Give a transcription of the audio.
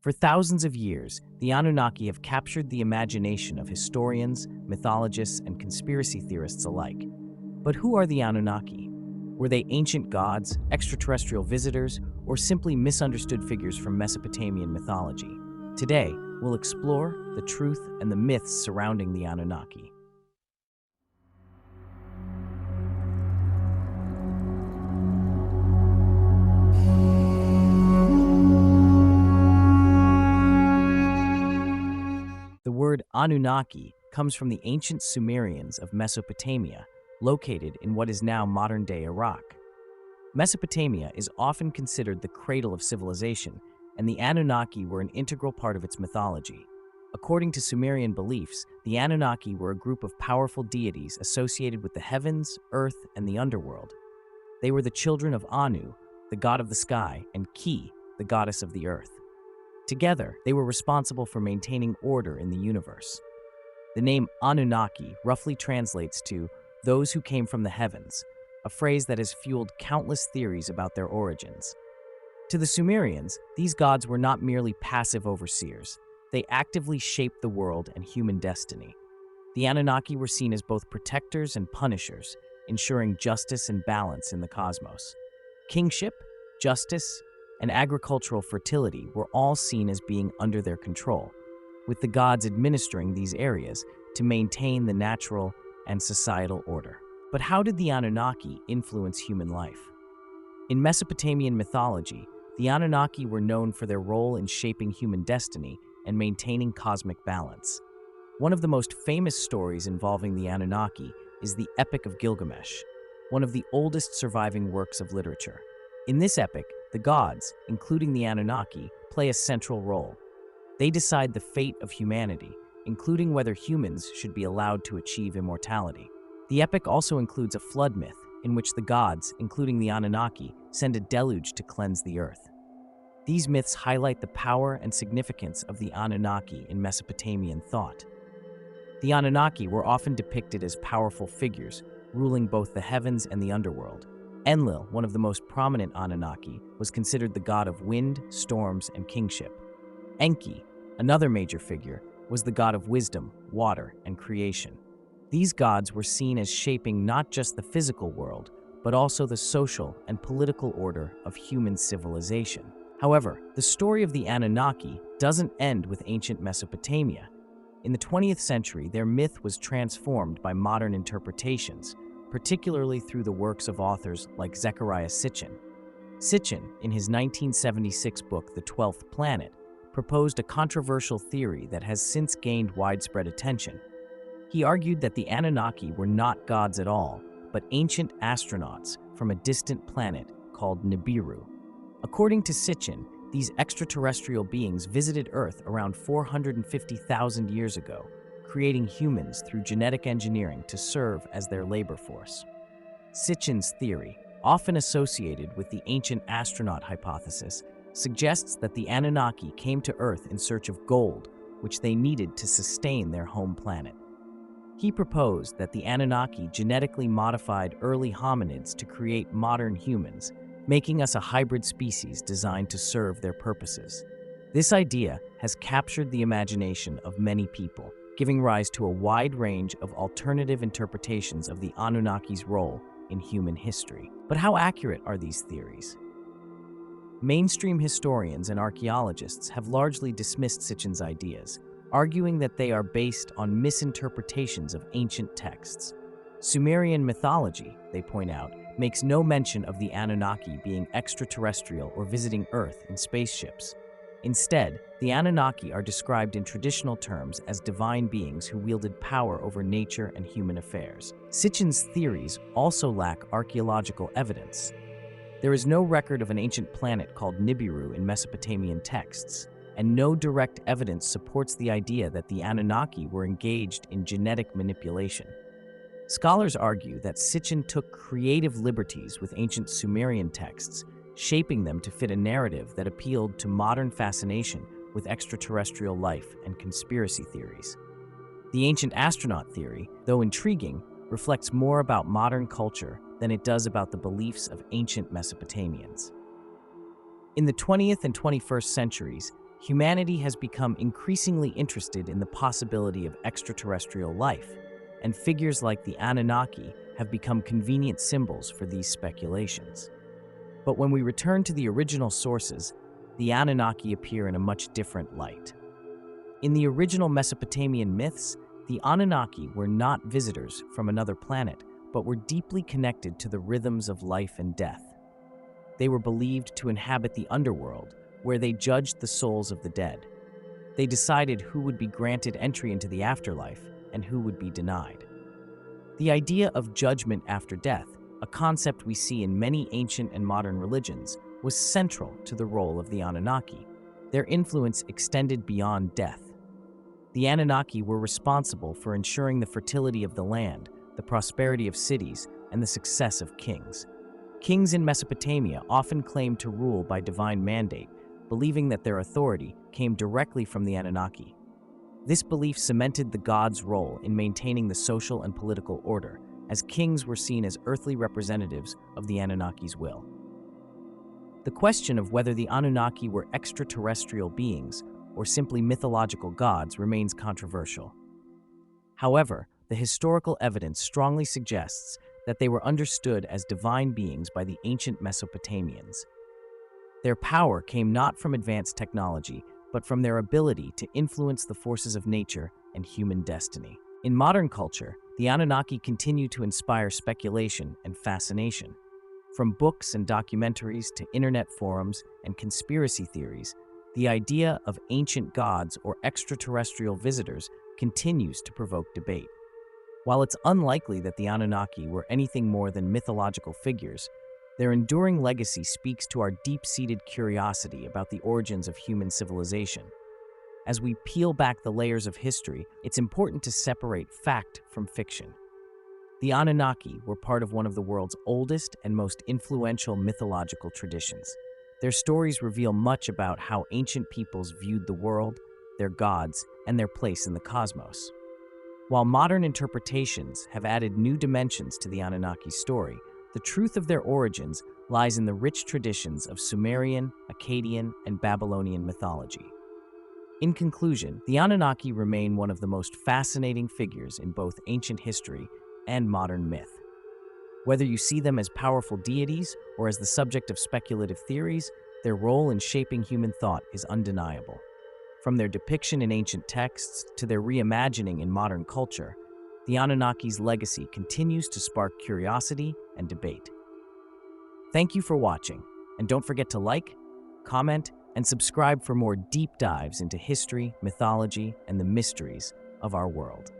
For thousands of years, the Anunnaki have captured the imagination of historians, mythologists, and conspiracy theorists alike. But who are the Anunnaki? Were they ancient gods, extraterrestrial visitors, or simply misunderstood figures from Mesopotamian mythology? Today, we'll explore the truth and the myths surrounding the Anunnaki. The word Anunnaki comes from the ancient Sumerians of Mesopotamia, located in what is now modern-day Iraq. Mesopotamia is often considered the cradle of civilization, and the Anunnaki were an integral part of its mythology. According to Sumerian beliefs, the Anunnaki were a group of powerful deities associated with the heavens, earth, and the underworld. They were the children of Anu, the god of the sky, and Ki, the goddess of the earth. Together, they were responsible for maintaining order in the universe. The name Anunnaki roughly translates to "those who came from the heavens," a phrase that has fueled countless theories about their origins. To the Sumerians, these gods were not merely passive overseers. They actively shaped the world and human destiny. The Anunnaki were seen as both protectors and punishers, ensuring justice and balance in the cosmos. Kingship, justice, and agricultural fertility were all seen as being under their control, with the gods administering these areas to maintain the natural and societal order. But how did the Anunnaki influence human life? In Mesopotamian mythology, the Anunnaki were known for their role in shaping human destiny and maintaining cosmic balance. One of the most famous stories involving the Anunnaki is the Epic of Gilgamesh, one of the oldest surviving works of literature. In this epic, the gods, including the Anunnaki, play a central role. They decide the fate of humanity, including whether humans should be allowed to achieve immortality. The epic also includes a flood myth, in which the gods, including the Anunnaki, send a deluge to cleanse the earth. These myths highlight the power and significance of the Anunnaki in Mesopotamian thought. The Anunnaki were often depicted as powerful figures, ruling both the heavens and the underworld. Enlil, one of the most prominent Anunnaki, was considered the god of wind, storms, and kingship. Enki, another major figure, was the god of wisdom, water, and creation. These gods were seen as shaping not just the physical world, but also the social and political order of human civilization. However, the story of the Anunnaki doesn't end with ancient Mesopotamia. In the 20th century, their myth was transformed by modern interpretations, particularly through the works of authors like Zecharia Sitchin. Sitchin, in his 1976 book, The 12th Planet, proposed a controversial theory that has since gained widespread attention. He argued that the Anunnaki were not gods at all, but ancient astronauts from a distant planet called Nibiru. According to Sitchin, these extraterrestrial beings visited Earth around 450,000 years ago, creating humans through genetic engineering to serve as their labor force. Sitchin's theory, often associated with the ancient astronaut hypothesis, suggests that the Anunnaki came to Earth in search of gold, which they needed to sustain their home planet. He proposed that the Anunnaki genetically modified early hominids to create modern humans, making us a hybrid species designed to serve their purposes. This idea has captured the imagination of many people, giving rise to a wide range of alternative interpretations of the Anunnaki's role in human history. But how accurate are these theories? Mainstream historians and archaeologists have largely dismissed Sitchin's ideas, arguing that they are based on misinterpretations of ancient texts. Sumerian mythology, they point out, makes no mention of the Anunnaki being extraterrestrial or visiting Earth in spaceships. Instead, the Anunnaki are described in traditional terms as divine beings who wielded power over nature and human affairs. Sitchin's theories also lack archaeological evidence. There is no record of an ancient planet called Nibiru in Mesopotamian texts, and no direct evidence supports the idea that the Anunnaki were engaged in genetic manipulation. Scholars argue that Sitchin took creative liberties with ancient Sumerian texts, shaping them to fit a narrative that appealed to modern fascination with extraterrestrial life and conspiracy theories. The ancient astronaut theory, though intriguing, reflects more about modern culture than it does about the beliefs of ancient Mesopotamians. In the 20th and 21st centuries, humanity has become increasingly interested in the possibility of extraterrestrial life, and figures like the Anunnaki have become convenient symbols for these speculations. But when we return to the original sources, the Anunnaki appear in a much different light. In the original Mesopotamian myths, the Anunnaki were not visitors from another planet, but were deeply connected to the rhythms of life and death. They were believed to inhabit the underworld, where they judged the souls of the dead. They decided who would be granted entry into the afterlife and who would be denied. The idea of judgment after death, a concept we see in many ancient and modern religions, was central to the role of the Anunnaki. Their influence extended beyond death. The Anunnaki were responsible for ensuring the fertility of the land, the prosperity of cities, and the success of kings. Kings in Mesopotamia often claimed to rule by divine mandate, believing that their authority came directly from the Anunnaki. This belief cemented the gods' role in maintaining the social and political order, as kings were seen as earthly representatives of the Anunnaki's will. The question of whether the Anunnaki were extraterrestrial beings or simply mythological gods remains controversial. However, the historical evidence strongly suggests that they were understood as divine beings by the ancient Mesopotamians. Their power came not from advanced technology, but from their ability to influence the forces of nature and human destiny. In modern culture, the Anunnaki continue to inspire speculation and fascination. From books and documentaries to internet forums and conspiracy theories, the idea of ancient gods or extraterrestrial visitors continues to provoke debate. While it's unlikely that the Anunnaki were anything more than mythological figures, their enduring legacy speaks to our deep-seated curiosity about the origins of human civilization. As we peel back the layers of history, it's important to separate fact from fiction. The Anunnaki were part of one of the world's oldest and most influential mythological traditions. Their stories reveal much about how ancient peoples viewed the world, their gods, and their place in the cosmos. While modern interpretations have added new dimensions to the Anunnaki story, the truth of their origins lies in the rich traditions of Sumerian, Akkadian, and Babylonian mythology. In conclusion, the Anunnaki remain one of the most fascinating figures in both ancient history and modern myth. Whether you see them as powerful deities or as the subject of speculative theories, their role in shaping human thought is undeniable. From their depiction in ancient texts to their reimagining in modern culture, the Anunnaki's legacy continues to spark curiosity and debate. Thank you for watching, and don't forget to like, comment, and subscribe for more deep dives into history, mythology, and the mysteries of our world.